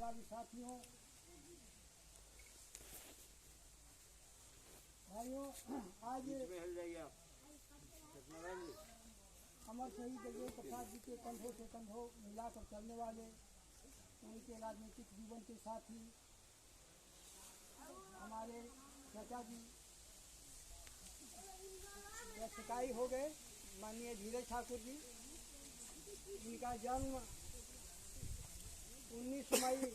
समाजसेवी साथियों, भाइयों, आज अमर शहीद जगदेव प्रसाद जी के कंधों से कंधों मिलाकर चलने वाले, उनके राजनीतिक जीवन के साथी हमारे चाचा जी शिकाई हो गए, माननीय धीरज ठाकुर जी। इनका जन्म 19 मई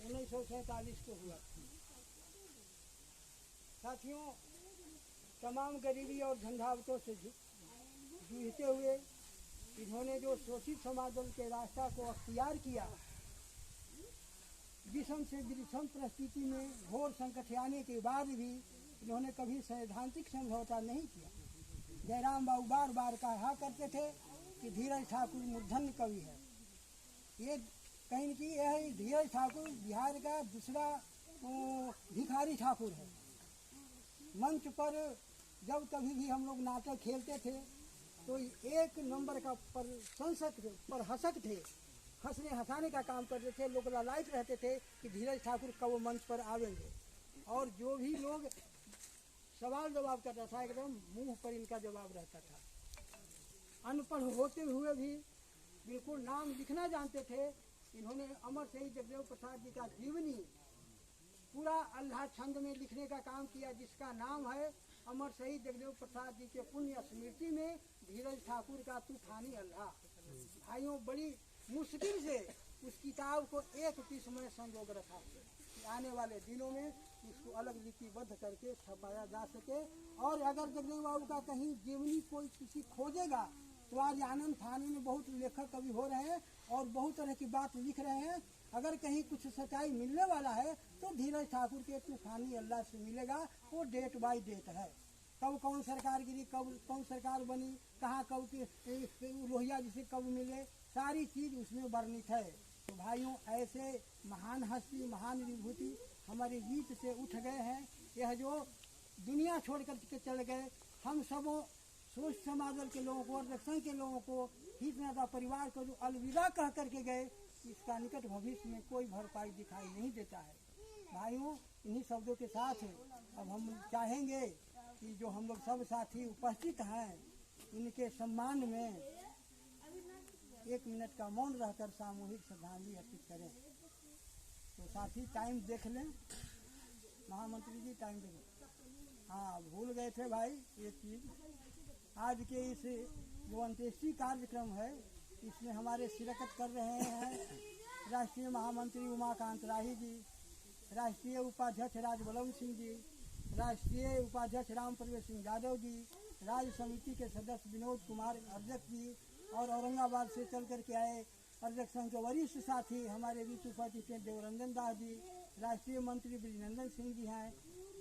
1947 को हुआ। साथियों, तमाम गरीबी और झंझावतों से जूझते हुए इन्होंने जो शोषित समाज के रास्ता को अख्तियार किया, विषम से विषम परिस्थिति में घोर संकट आने के बाद भी इन्होंने कभी सैद्धांतिक समझौता नहीं किया। जयराम बाबू बार बार कहा करते थे कि धीरज ठाकुर मूर्धन्य कवि है। ये कहीं कि यह धीरज ठाकुर बिहार का दूसरा भिखारी ठाकुर है। मंच पर जब कभी भी हम लोग नाटक खेलते थे तो एक नंबर का प्रहसक थे, हंसाने का काम करते थे। लोग लालायित रहते थे कि धीरज ठाकुर कब मंच पर आवेंगे, और जो भी लोग सवाल जवाब करता था एकदम मुंह पर इनका जवाब रहता था। अनपढ़ होते हुए भी बिल्कुल नाम लिखना जानते थे। इन्होंने अमर शहीद जगदेव प्रसाद जी का जीवनी पूरा अल्लाह छंद में लिखने का काम किया, जिसका नाम है अमर शहीद जगदेव प्रसाद जी के पुण्य स्मृति में धीरज ठाकुर का तूफानी अल्लाह। भाइयों, बड़ी मुश्किल से उस किताब को एक पीस में संजोग रखा कि आने वाले दिनों में इसको अलग लिपिबद्ध करके छपाया जा सके। और अगर जगदेव बाबू का कहीं जीवनी कोई किसी खोजेगा तो आज आनंद फानंद में बहुत लेखक कवि हो रहे हैं और बहुत तरह की बात लिख रहे हैं। अगर कहीं कुछ सच्चाई मिलने वाला है तो धीरज ठाकुर के तूफानी अल्लाह से मिलेगा। वो डेट बाय डेट है, कब कौन सरकार गिरी, कब कौन सरकार बनी, कहाँ कब लोहिया जिसे कब मिले, सारी चीज उसमें वर्णित है। तो भाइयों, ऐसे महान हस्ती, महान विभूति हमारे बीच से उठ गए हैं। यह जो दुनिया छोड़ कर चल गए, हम सब सोच समाज के लोगों को और संघ के लोगों को, हितनाता परिवार को जो अलविदा कह करके गए, इसका निकट भविष्य में कोई भरपाई दिखाई नहीं देता है। भाइयों, इन्हीं शब्दों के साथ अब हम चाहेंगे कि जो हम लोग सब साथी उपस्थित हैं, इनके सम्मान में 1 मिनट का मौन रहकर सामूहिक श्रद्धांजलि अर्पित करें। तो साथी टाइम देख लें, महामंत्री जी टाइम देख लें। हाँ, भूल गए थे भाई एक चीज। आज के इस जो अंत्येष्टि कार्यक्रम है, इसमें हमारे शिरकत कर रहे हैं राष्ट्रीय महामंत्री उमाकांत राही जी, राष्ट्रीय उपाध्यक्ष राजबल्लभ सिंह जी, राष्ट्रीय उपाध्यक्ष राम प्रवेश सिंह यादव जी, राज्य समिति के सदस्य विनोद कुमार अध्यक्ष जी, और औरंगाबाद से चल कर के आए अध्यक्ष संघ के वरिष्ठ साथी हमारे बीच उपस्थित हैं देवरंजन दास जी, राष्ट्रीय मंत्री ब्रिजनंदन सिंह जी हैं,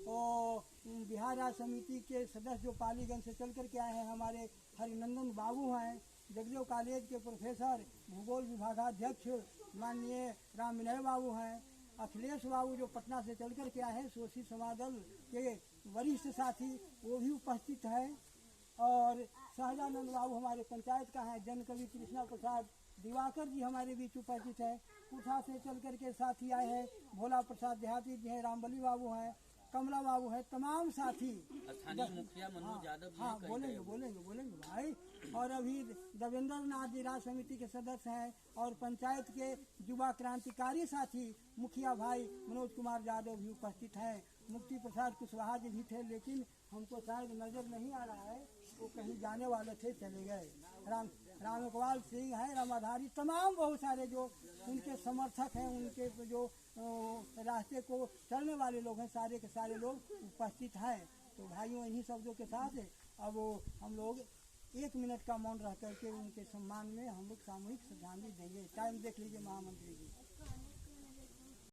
और बिहार राज्य समिति के सदस्य जो पालीगंज से चल कर के आए हैं हमारे हरिनंदन बाबू हैं, जगदेव कॉलेज के प्रोफेसर भूगोल विभागाध्यक्ष माननीय राम विनय बाबू हैं, अखिलेश बाबू जो पटना से चल कर के आए हैं, शोषित समाज दल के वरिष्ठ साथी वो भी उपस्थित हैं, और सहजानंद बाबू हमारे पंचायत का है, जनकवि कृष्णा प्रसाद दिवाकर जी हमारे बीच उपस्थित है, कुठा से चल कर के साथी आए हैं, भोला प्रसाद देहाती जी हैं, रामबली बाबू हैं, कमला बाबू है, तमाम साथी स्थानीय मुखिया मनोज यादव जी। हाँ, बोलेंगे भाई। और अभी देवेंद्र नाथ जी राज्य समिति के सदस्य हैं, और पंचायत के युवा क्रांतिकारी साथी मुखिया भाई मनोज कुमार यादव भी उपस्थित हैं। मुक्ति प्रसाद कुशवाहा जी भी थे, लेकिन हमको शायद नजर नहीं आ रहा है, वो कहीं जाने वाले थे, चले गए। राम इकबाल सिंह है, रामाधारी, तमाम बहुत सारे जो उनके समर्थक हैं, उनके जो रास्ते को चलने वाले लोग हैं, सारे के सारे लोग उपस्थित हैं। तो भाइयों, इन्हीं शब्दों के साथ अब हम लोग 1 मिनट का मौन रह करके उनके सम्मान में हम लोग सामूहिक श्रद्धांजलि देंगे। टाइम देख लीजिए महामंत्री जी।